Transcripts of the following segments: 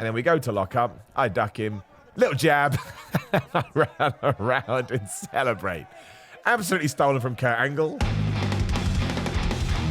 And then we go to lock up. I duck him. Little jab. I run around and celebrate. Absolutely stolen from Kurt Angle.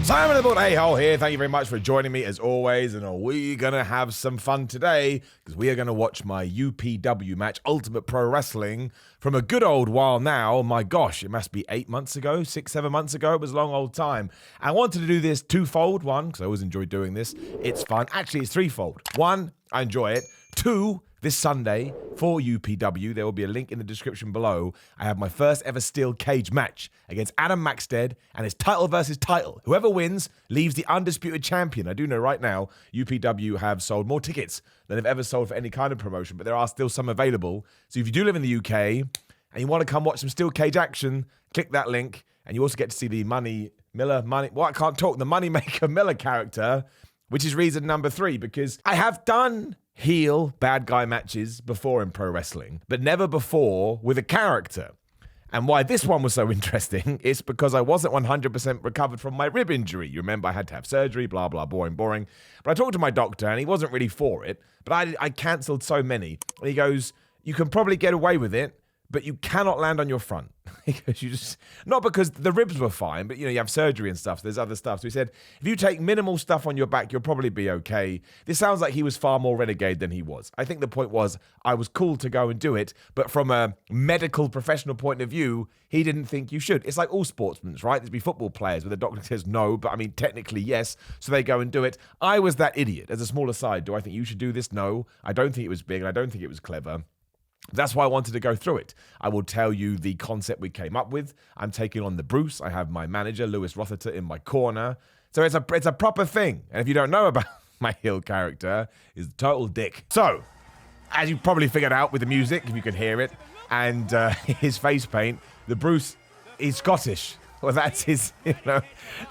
Simon the Bull A-Hole here. Thank you very much for joining me as always. And we're going to have some fun today because we are going to watch my UPW match, Ultimate Pro Wrestling, from a good old while now. My gosh, it must be 8 months ago, 7 months ago. It was a long old time. I wanted to do this twofold. One, because I always enjoy doing this. It's fun. Actually, it's threefold. One, I enjoy it. Two, this Sunday for UPW, there will be a link in the description below. I have my first ever steel cage match against Adam Maxted, and it's title versus title. Whoever wins leaves the undisputed champion. I do know right now UPW have sold more tickets than they've ever sold for any kind of promotion, but there are still some available. So if you do live in the UK and you want to come watch some steel cage action, click that link, and you also get to see the Money Maker Miller character, which is reason number 3, because I have done heel bad guy matches before in pro wrestling, but never before with a character. And why this one was so interesting is because I wasn't 100% recovered from my rib injury. You remember I had to have surgery, blah, blah, boring. But I talked to my doctor and he wasn't really for it, but I cancelled so many. And he goes, you can probably get away with it, but you cannot land on your front. Because not because the ribs were fine, but you have surgery and stuff. So there's other stuff. So he said, if you take minimal stuff on your back, you'll probably be okay. This sounds like he was far more renegade than he was. I think the point was I was cool to go and do it, but from a medical professional point of view, he didn't think you should. It's like all sportsmen, right? There'd be football players where the doctor says no, but I mean, technically yes. So they go and do it. I was that idiot. As a small aside, do I think you should do this? No. I don't think it was big and I don't think it was clever. That's why I wanted to go through it. I will tell you the concept we came up with. I'm taking on the Bruce. I have my manager, Lewis Rotherter, in my corner. So it's a proper thing. And if you don't know about my heel character, he's a total dick. So, as you probably figured out with the music, if you can hear it, and his face paint, the Bruce is Scottish. Well, that's his,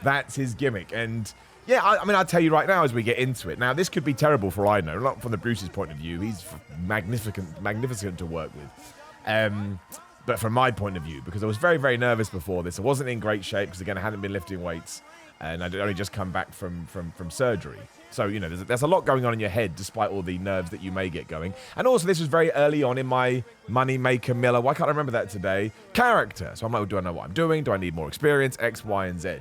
that's his gimmick. And yeah, I'll tell you right now as we get into it. Now, this could be terrible for I know, not from the Bruce's point of view. He's magnificent to work with. But from my point of view, because I was very, very nervous before this. I wasn't in great shape because, again, I hadn't been lifting weights. And I'd only just come back from surgery. So, there's a lot going on in your head despite all the nerves that you may get going. And also, this was very early on in my Money Maker Miller, why can't I remember that today, character. So I'm like, well, do I know what I'm doing? Do I need more experience? X, Y, and Z.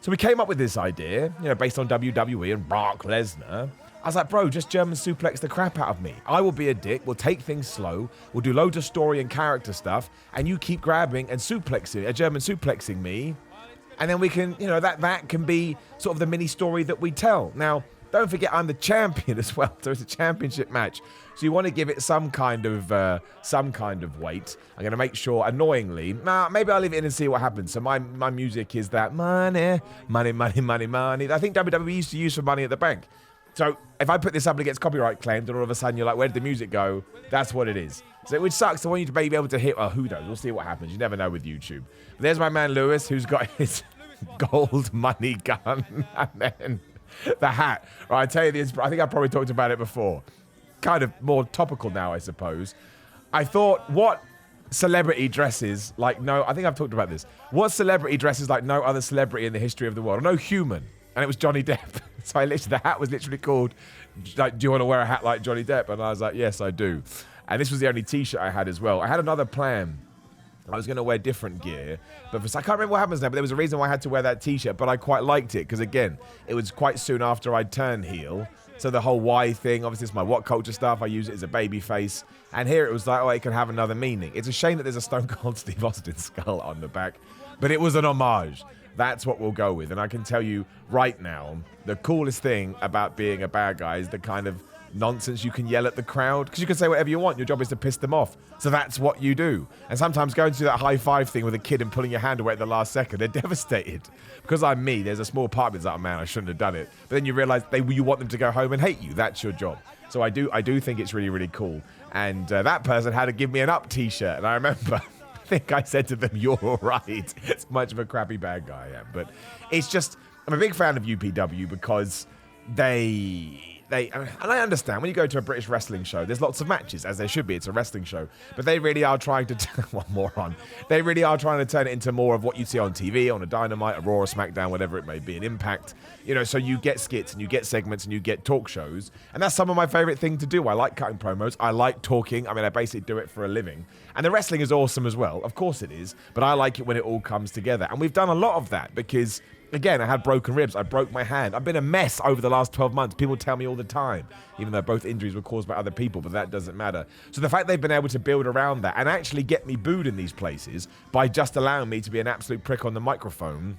So we came up with this idea, based on WWE and Brock Lesnar. I was like, bro, just German suplex the crap out of me. I will be a dick. We'll take things slow. We'll do loads of story and character stuff. And you keep grabbing and German suplexing me. And then we can, that can be sort of the mini story that we tell. Now, don't forget, I'm the champion as well. So it's a championship match. So you want to give it some kind of weight. I'm going to make sure, annoyingly, maybe I'll leave it in and see what happens. So my music is that money. I think WWE used to use for Money at the Bank. So if I put this up and it gets copyright claimed, and all of a sudden you're like, where did the music go? That's what it is. So which sucks. I want you to be able to hit, well, who knows? We'll see what happens. You never know with YouTube. But there's my man Lewis, who's got his gold money gun. And then the hat. Right, I tell you this, I think I probably talked about it before. Kind of more topical now, I suppose. I thought, what celebrity dresses like no... I think I've talked about this. What celebrity dresses like no other celebrity in the history of the world? No human. And it was Johnny Depp. So the hat was literally called, like, do you want to wear a hat like Johnny Depp? And I was like, yes, I do. And this was the only t-shirt I had as well. I had another plan. I was going to wear different gear, but I can't remember what happens now, but there was a reason why I had to wear that t-shirt, but I quite liked it, because again, it was quite soon after I turned heel, so the whole Y thing, obviously it's my what culture stuff, I use it as a baby face, and here it was like, it could have another meaning. It's a shame that there's a Stone Cold Steve Austin skull on the back, but it was an homage. That's what we'll go with, and I can tell you right now, the coolest thing about being a bad guy is the kind of nonsense you can yell at the crowd, because you can say whatever you want. Your job is to piss them off, so that's what you do. And sometimes going to that high five thing with a kid and pulling your hand away at the last second, they're devastated. Because I'm me, there's a small part of me that's like, oh man, I shouldn't have done it. But then you realize you want them to go home and hate you. That's your job. So I do think it's really, really cool. And that person had to give me an up t-shirt, and I remember I think I said to them, you're all right. It's much of a crappy bad guy I am. But it's just, I'm a big fan of UPW because they and I understand when you go to a British wrestling show, there's lots of matches, as there should be. It's a wrestling show, but they really are trying to They really are trying to turn it into more of what you see on TV, on a Dynamite, a Raw, or SmackDown, whatever it may be, an Impact. So you get skits and you get segments and you get talk shows, and that's some of my favorite thing to do. I like cutting promos. I like talking. I mean, I basically do it for a living, and the wrestling is awesome as well. Of course it is, but I like it when it all comes together, and we've done a lot of that because. Again, I had broken ribs. I broke my hand. I've been a mess over the last 12 months. People tell me all the time, even though both injuries were caused by other people, but that doesn't matter. So the fact they've been able to build around that and actually get me booed in these places by just allowing me to be an absolute prick on the microphone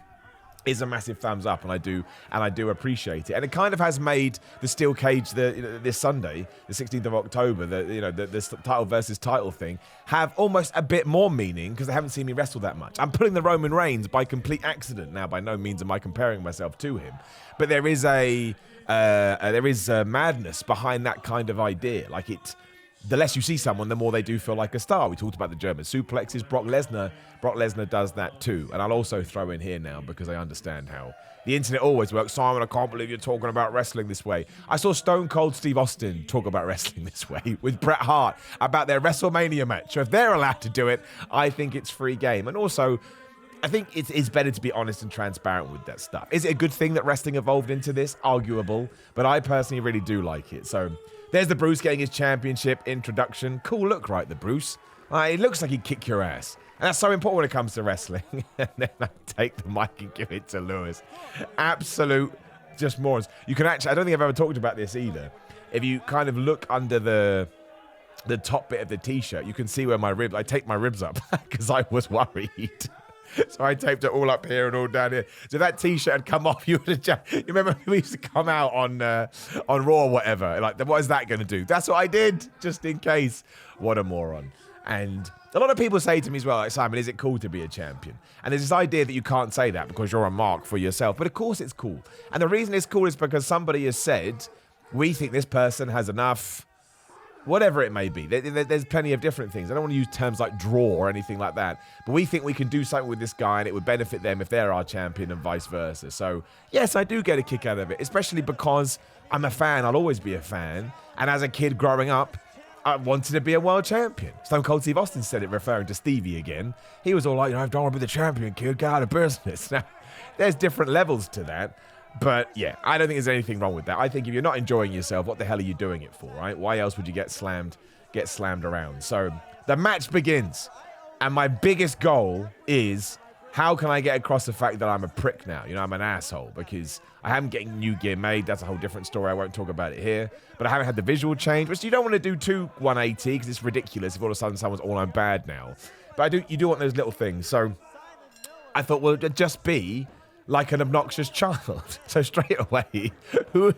is a massive thumbs up, and I do appreciate it. And it kind of has made the steel cage this Sunday, the 16th of October, this title versus title thing, have almost a bit more meaning because they haven't seen me wrestle that much. I'm pulling the Roman Reigns by complete accident now. By no means am I comparing myself to him, but there is a madness behind that kind of idea. Like the less you see someone, the more they do feel like a star. We talked about the German suplexes. Brock Lesnar does that too. And I'll also throw in here now, because I understand how the internet always works. Simon, I can't believe you're talking about wrestling this way. I saw Stone Cold Steve Austin talk about wrestling this way with Bret Hart about their WrestleMania match. So if they're allowed to do it, I think it's free game. And also, I think it's better to be honest and transparent with that stuff. Is it a good thing that wrestling evolved into this? Arguable. But I personally really do like it. So there's the Bruce getting his championship introduction. Cool look, right, the Bruce? It looks like he'd kick your ass. And that's so important when it comes to wrestling. And then I take the mic and give it to Lewis. Absolute just morons. You can actually, I don't think I've ever talked about this either. If you kind of look under the top bit of the t-shirt, you can see where I take my ribs up because I was worried. So I taped it all up here and all down here. So if that t-shirt had come off, you would have. You remember we used to come out on Raw or whatever. Like, what is that going to do? That's what I did, just in case. What a moron. And a lot of people say to me as well, like, Simon, is it cool to be a champion? And there's this idea that you can't say that because you're a mark for yourself. But of course it's cool. And the reason it's cool is because somebody has said, we think this person has enough. Whatever it may be. There's plenty of different things. I don't want to use terms like draw or anything like that. But we think we can do something with this guy and it would benefit them if they're our champion and vice versa. So, yes, I do get a kick out of it, especially because I'm a fan. I'll always be a fan. And as a kid growing up, I wanted to be a world champion. Stone Cold Steve Austin said it, referring to Stevie again. He was all like, I don't want to be the champion, kid. Get out of business. Now, there's different levels to that. But yeah, I don't think there's anything wrong with that. I think if you're not enjoying yourself, what the hell are you doing it for, right? Why else would you get slammed around? So the match begins. And my biggest goal is, how can I get across the fact that I'm a prick now? I'm an asshole because I haven't getting new gear made. That's a whole different story. I won't talk about it here. But I haven't had the visual change, which you don't want to do too 180 because it's ridiculous if all of a sudden someone's all I'm bad now. But you do want those little things. So I thought, well, it'd just be like an obnoxious child. So straight away, who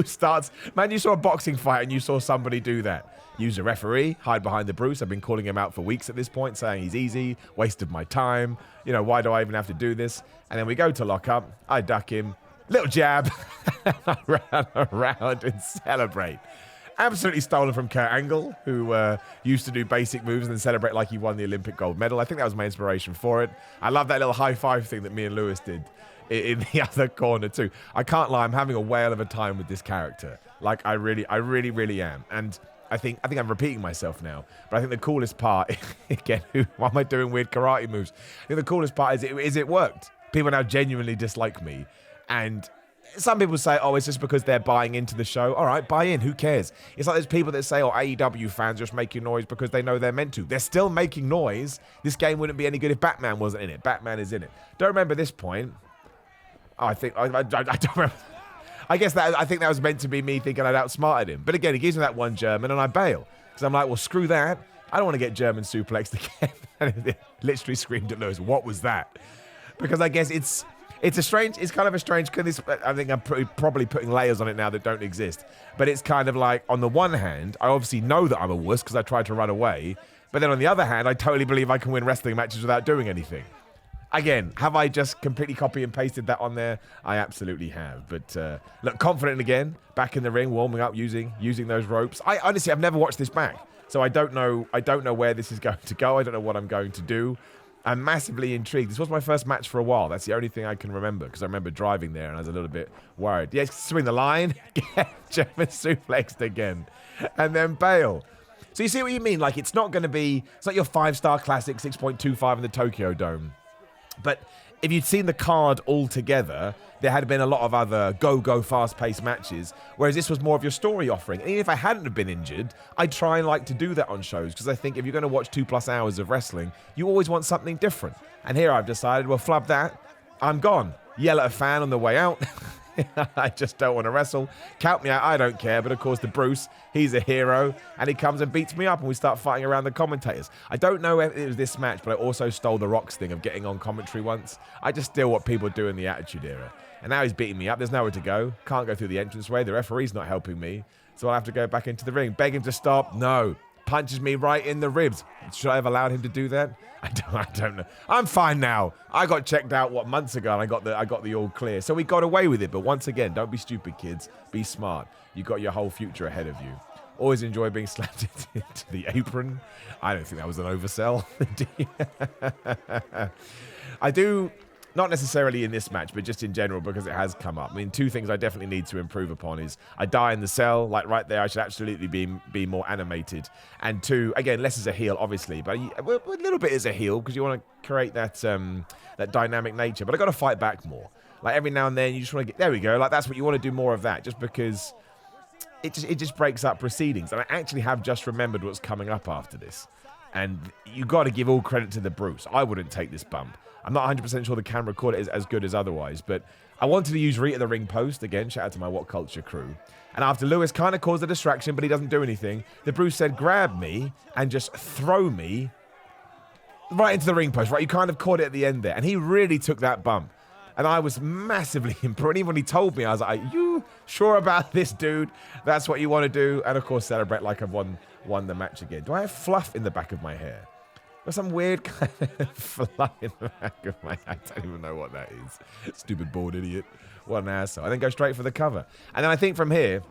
starts? Man, you saw a boxing fight and you saw somebody do that. Use a referee, hide behind the Bruce. I've been calling him out for weeks at this point, saying he's easy, wasted my time. Why do I even have to do this? And then we go to lock up. I duck him. Little jab. I ran around and celebrate. Absolutely stolen from Kurt Angle, who used to do basic moves and then celebrate like he won the Olympic gold medal. I think that was my inspiration for it. I love that little high five thing that me and Lewis did in the other corner too. I can't lie, I'm having a whale of a time with this character. Like I really am. And I think I'm repeating myself now, but I think the coolest part, again, why am I doing weird karate moves? I think the coolest part is it worked. People now genuinely dislike me. And some people say, oh, it's just because they're buying into the show. All right, buy in. Who cares? It's like there's people that say, oh, AEW fans just making noise because they know they're meant to. They're still making noise. This game wouldn't be any good if Batman wasn't in it. Batman is in it. Don't remember this point. Oh, I don't remember. I think that was meant to be me thinking I'd outsmarted him. But again, he gives me that one German and I bail. Because I'm like, well, screw that. I don't want to get German suplexed again. And it literally screamed at Lewis, what was that? Because I guess it's kind of a strange, I think I'm probably putting layers on it now that don't exist. But it's kind of like, on the one hand, I obviously know that I'm a wuss because I tried to run away. But then on the other hand, I totally believe I can win wrestling matches without doing anything. Again, have I just completely copy and pasted that on there? I absolutely have. But look, confident again, back in the ring, warming up, using those ropes. I've never watched this back. So I don't know where this is going to go. I don't know what I'm going to do. I'm massively intrigued. This was my first match for a while. That's the only thing I can remember, because I remember driving there and I was a little bit worried. Yeah, swing the line. German suplexed again. And then bail. So you see what you mean? Like, it's not going to be... It's not your 5-star classic 6.25 in the Tokyo Dome. But if you'd seen the card all together, there had been a lot of other go, fast-paced matches, whereas this was more of your story offering. And even if I hadn't have been injured, I'd try and like to do that on shows, because I think if you're going to watch 2+ hours of wrestling, you always want something different. And here I've decided, well, flub that. I'm gone. Yell at a fan on the way out. I just don't want to wrestle. Count me out, I don't care. But of course, the Bruce, he's a hero, and he comes and beats me up, and we start fighting around the commentators. I don't know if it was this match, but I also stole the Rock's thing of getting on commentary once. I just steal what people do in the Attitude Era. And now he's beating me up. There's nowhere to go. Can't go through the entranceway. The referee's not helping me. So I'll have to go back into the ring. Beg him to stop. No. Punches me right in the ribs. Should I have allowed him to do that? I don't know. I'm fine now. I got checked out, months ago, and I got the all clear. So we got away with it. But once again, don't be stupid, kids. Be smart. You've got your whole future ahead of you. Always enjoy being slapped into the apron. I don't think that was an oversell. I do... Not necessarily in this match, but just in general, because it has come up. I mean, 2 things I definitely need to improve upon is I die in the cell, like right there. I should absolutely be more animated. And 2, again, less as a heel, obviously, but a little bit as a heel, because you want to create that dynamic nature. But I got to fight back more. Like every now and then, you just want to get there. We go. Like that's what you want to do more of that, just because it just breaks up proceedings. And I actually have just remembered what's coming up after this. And you got to give all credit to the Bruce. I wouldn't take this bump. I'm not 100% sure the camera caught it as good as otherwise, but I wanted to use Rita the ring post. Again, shout out to my What Culture crew. And after Lewis kind of caused a distraction, but he doesn't do anything, the Bruce said, grab me and just throw me right into the ring post, right? You kind of caught it at the end there. And he really took that bump. And I was massively impressed. And even when he told me, I was like, are you sure about this, dude? That's what you want to do? And of course, celebrate like I've won the match again. Do I have fluff in the back of my hair? There's some weird kind of fluff in the back of my head. I don't even know what that is. Stupid bald idiot. What an asshole. I then go straight for the cover. And then I think from here,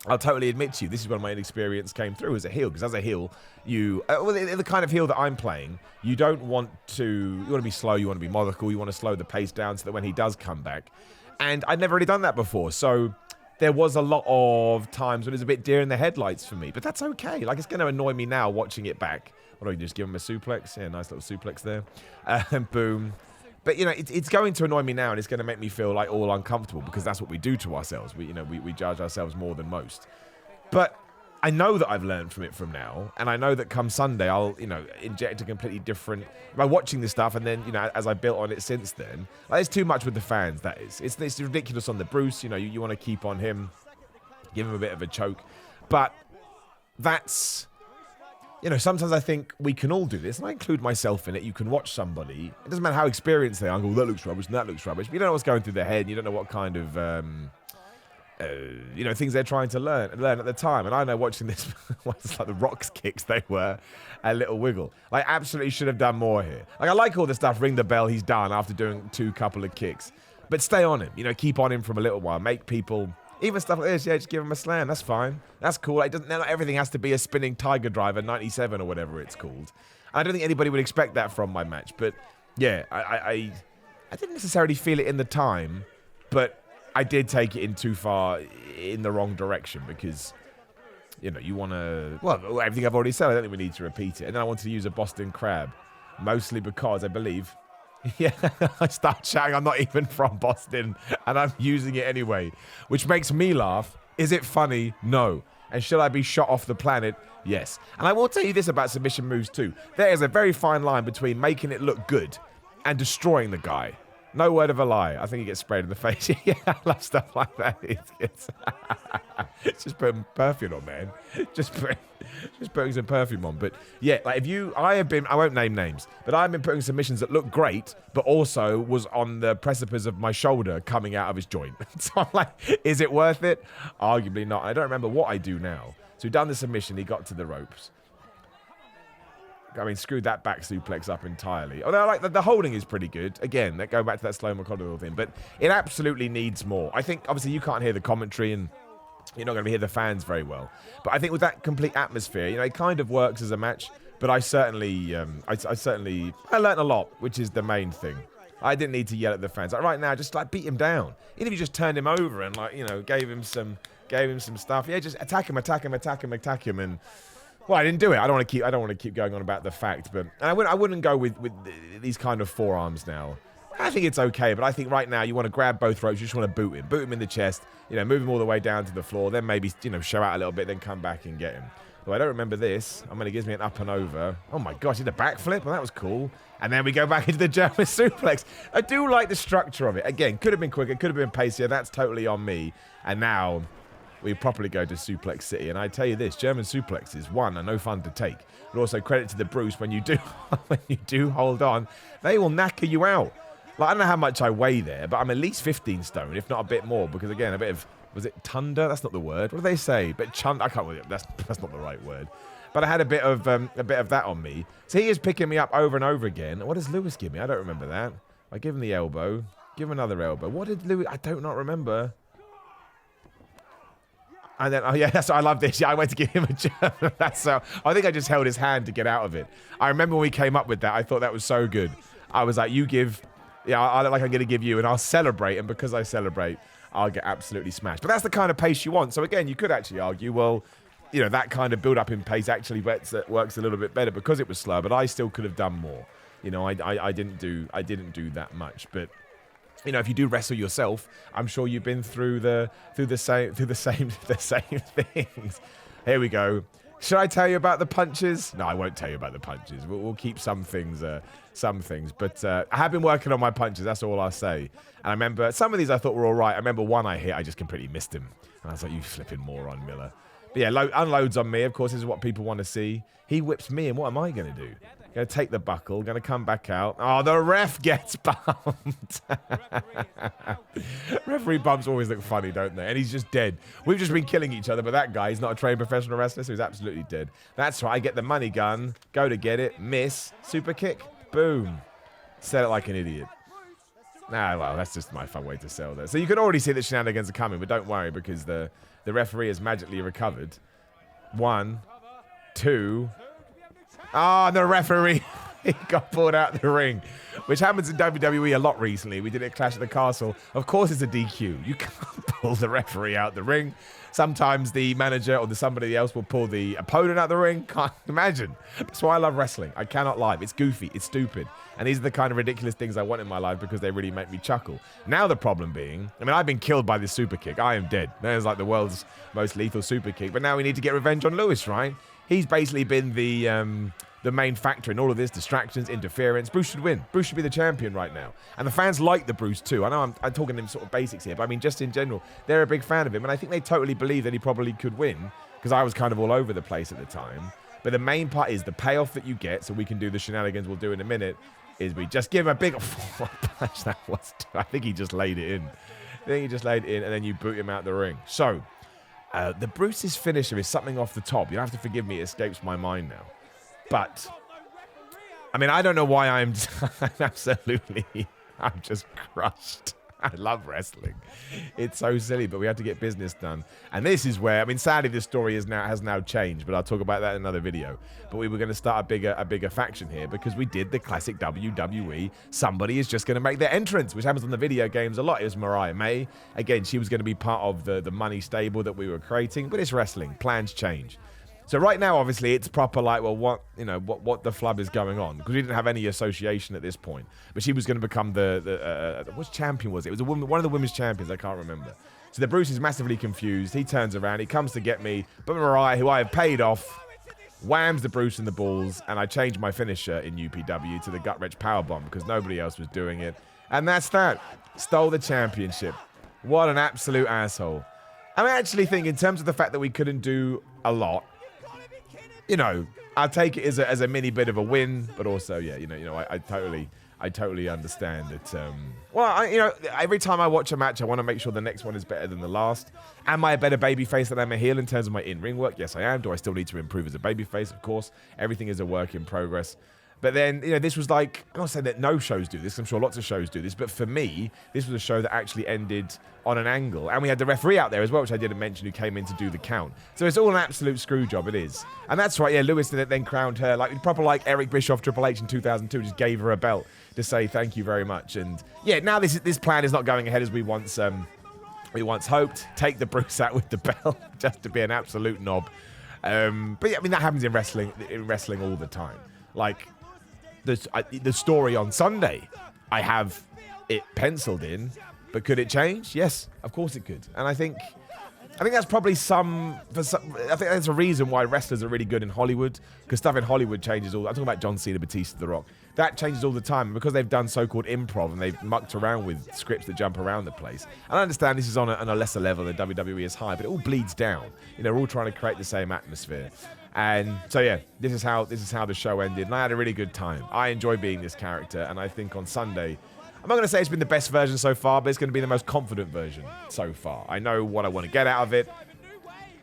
I'll totally admit to you, this is when my inexperience came through as a heel. Because as a heel, the kind of heel that I'm playing, you want to be slow, you want to be methodical, you want to slow the pace down so that when he does come back. And I'd never really done that before. So there was a lot of times when it was a bit deer in the headlights for me. But that's okay. Like, it's going to annoy me now watching it back. What do you just give him a suplex? Yeah, nice little suplex there. And boom. But, it's going to annoy me now, and it's going to make me feel like all uncomfortable, because that's what we do to ourselves. We judge ourselves more than most. But I know that I've learned from it from now, and I know that come Sunday, I'll, inject a completely different... By watching this stuff, and then, as I built on it since then, there's too much with the fans, that is. It's ridiculous on the Bruce, you want to keep on him, give him a bit of a choke. But that's... sometimes I think we can all do this, and I include myself in it. You can watch somebody, it doesn't matter how experienced they are, and go, that looks rubbish, and that looks rubbish. But you don't know what's going through their head, and you don't know what kind of, things they're trying to learn at the time. And I know watching this, it's like the Rock's kicks, they were a little wiggle. Like, absolutely should have done more here. Like, I like all the stuff, ring the bell, he's done after doing 2 couple of kicks. But stay on him, keep on him for a little while, make people... Even stuff like this, just give him a slam. That's fine. That's cool. Not everything has to be a spinning Tiger Driver 97 or whatever it's called. I don't think anybody would expect that from my match. But yeah, I didn't necessarily feel it in the time, but I did take it in too far in the wrong direction, because you want to... Well, everything I've already said, I don't think we need to repeat it. And then I wanted to use a Boston Crab, mostly because I believe... Yeah, I start shouting, I'm not even from Boston, and I'm using it anyway, which makes me laugh. Is it funny? No. And should I be shot off the planet? Yes. And I will tell you this about submission moves too. There is a very fine line between making it look good and destroying the guy. No word of a lie. I think he gets sprayed in the face. Yeah, I love stuff like that. It's just putting perfume on, man. Just putting some perfume on. But yeah, like I won't name names, but I've been putting submissions that look great, but also was on the precipice of my shoulder coming out of his joint. So I'm like, is it worth it? Arguably not. I don't remember what I do now. So he done the submission, he got to the ropes. I mean, screwed that back suplex up entirely. Although, like, the holding is pretty good. Again, go back to that slow McConnell thing. But it absolutely needs more. I think, obviously, you can't hear the commentary, and you're not going to hear the fans very well. But I think with that complete atmosphere, it kind of works as a match. But I certainly, I learned a lot, which is the main thing. I didn't need to yell at the fans. Like right now, just like beat him down. Even if you just turned him over and like, you know, gave him some stuff. Yeah, just attack him. And well, I didn't do it. I don't want to keep going on about the fact, but I wouldn't go with these kind of forearms now. I think it's okay, but I think right now you want to grab both ropes. You just want to boot him in the chest. You know, move him all the way down to the floor. Then maybe, you know, show out a little bit, then come back and get him. Well, I don't remember this. It gives me an up and over. Oh my gosh, he did a backflip. Well, that was cool. And then we go back into the German suplex. I do like the structure of it. Again, could have been quicker, could have been pacier. That's totally on me. And now we properly go to Suplex City. And I tell you this, German suplexes, one, are no fun to take. But also credit to the Bruce, when you do hold on, they will knacker you out. Like, I don't know how much I weigh there, but I'm at least 15 stone, if not a bit more. Because again, a bit of, was it thunder? That's not the word. What do they say? But chund, I can't. That's not the right word. But I had a bit of that on me. So he is picking me up over and over again. What does Lewis give me? I don't remember that. I give him the elbow. Give him another elbow. What did Lewis? I do not remember. And then, oh yeah, that's I love this. Yeah, I went to give him a German. That's so. I think I just held his hand to get out of it. I remember when we came up with that. I thought that was so good. I was like, you give. Yeah, I look like I'm going to give you, and I'll celebrate. And because I celebrate, I'll get absolutely smashed. But that's the kind of pace you want. So again, you could actually argue, well, you know, that kind of build-up in pace actually works a little bit better because it was slow. But I still could have done more. You know, I didn't do that much. But you know, if you do wrestle yourself, I'm sure you've been through the same things. Here we go. Should I tell you about the punches? No, I won't tell you about the punches. We'll keep some things. But I have been working on my punches. That's all I'll say. And I remember some of these I thought were all right. I remember one I hit, I just completely missed him. And I was like, you flipping moron, Miller. But yeah, unloads on me. Of course, this is what people want to see. He whips me, and what am I going to do? Going to take the buckle, going to come back out. Oh, the ref gets bumped. Referee bumps always look funny, don't they? And he's just dead. We've just been killing each other, but that guy, he's not a trained professional wrestler, so he's absolutely dead. That's right, I get the money gun, go to get it, miss, super kick, boom. Sell it like an idiot. Nah, well, that's just my fun way to sell that. So you can already see that shenanigans are coming, but don't worry, because the referee has magically recovered. 1, 2... Ah, the referee, he got pulled out the ring, which happens in WWE a lot recently. We did it at Clash at the Castle. Of course it's a DQ. You can't pull the referee out the ring. Sometimes the manager or somebody else will pull the opponent out the ring. Can't imagine. That's why I love wrestling. I cannot lie. It's goofy. It's stupid. And these are the kind of ridiculous things I want in my life because they really make me chuckle. Now the problem being, I mean, I've been killed by this super kick. I am dead. There's like the world's most lethal super kick. But now we need to get revenge on Lewis, right? He's basically been the main factor in all of this, distractions, interference. Bruce should win. Bruce should be the champion right now. And the fans like the Bruce too. I know I'm talking in sort of basics here, but I mean, just in general, they're a big fan of him. And I think they totally believe that he probably could win because I was kind of all over the place at the time. But the main part is the payoff that you get, so we can do the shenanigans we'll do in a minute, is we just give him a big punch. That was, I think he just laid it in. And then you boot him out the ring. So, the Bruce's finisher is something off the top. You have to forgive me, it escapes my mind now. But, I mean, I don't know why I'm just crushed. I love wrestling. It's so silly, but we have to get business done. And this is where, I mean, sadly, this story has now changed, but I'll talk about that in another video. But we were going to start a bigger faction here because we did the classic WWE. Somebody is just going to make their entrance, which happens on the video games a lot. It was Mariah May. Again, she was going to be part of the money stable that we were creating, but it's wrestling. Plans change. So right now, obviously, it's proper like, well, what the flub is going on? Because we didn't have any association at this point. But she was going to become which champion was it? It was a woman, one of the women's champions. I can't remember. So the Bruce is massively confused. He turns around. He comes to get me. But Mariah, who I have paid off, whams the Bruce in the balls. And I changed my finisher in UPW to the gut-wrench powerbomb because nobody else was doing it. And that's that. Stole the championship. What an absolute asshole. I actually think in terms of the fact that we couldn't do a lot, you know, I'll take it as a mini bit of a win, but also, yeah, I totally understand that. Every time I watch a match, I want to make sure the next one is better than the last. Am I a better babyface than I'm a heel in terms of my in-ring work? Yes, I am. Do I still need to improve as a babyface? Of course. Everything is a work in progress. But then, this was like, I'm not saying that no shows do this. I'm sure lots of shows do this. But for me, this was a show that actually ended on an angle. And we had the referee out there as well, which I didn't mention, who came in to do the count. So it's all an absolute screw job, it is. And that's right, Lewis then crowned her, proper like Eric Bischoff, Triple H in 2002, just gave her a belt to say thank you very much. And now this plan is not going ahead as we once hoped. Take the Bruce out with the belt just to be an absolute knob. But that happens in wrestling all the time. Like, the story on Sunday, I have it penciled in, but could it change? Yes, of course it could. And I think that's probably I think that's a reason why wrestlers are really good in Hollywood, because stuff in Hollywood changes all. I'm talking about John Cena, Batista, The Rock. That changes all the time, and because they've done so-called improv and they've mucked around with scripts that jump around the place. And I understand this is on a lesser level than WWE is high, but it all bleeds down. We're all trying to create the same atmosphere. And so this is how the show ended, and I had a really good time. I enjoy being this character, and I think on Sunday, I'm not going to say it's been the best version so far, but it's going to be the most confident version so far. I know what I want to get out of it.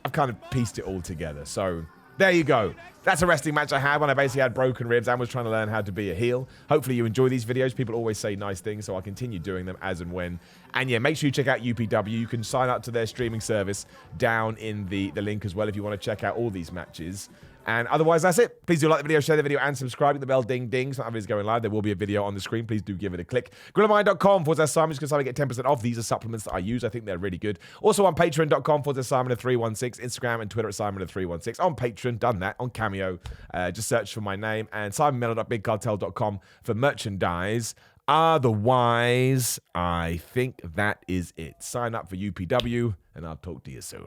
I've kind of pieced it all together. So there you go. That's a wrestling match I had when I basically had broken ribs and was trying to learn how to be a heel. Hopefully you enjoy these videos. People always say nice things, so I'll continue doing them as and when. And make sure you check out UPW. You can sign up to their streaming service down in the link as well if you want to check out all these matches. And otherwise, that's it. Please do like the video, share the video, and subscribe. Hit the bell, ding, ding. So that video's going live. There will be a video on the screen. Please do give it a click. GorillaMind.com/Simon. Just because I get 10% off. These are supplements that I use. I think they're really good. Also on Patreon.com/Simon316. Instagram and Twitter at Simon316. On Patreon, done that. On Cameo, just search for my name. And SimonMiller.BigCartel.com for merchandise. Otherwise, I think that is it. Sign up for UPW, and I'll talk to you soon.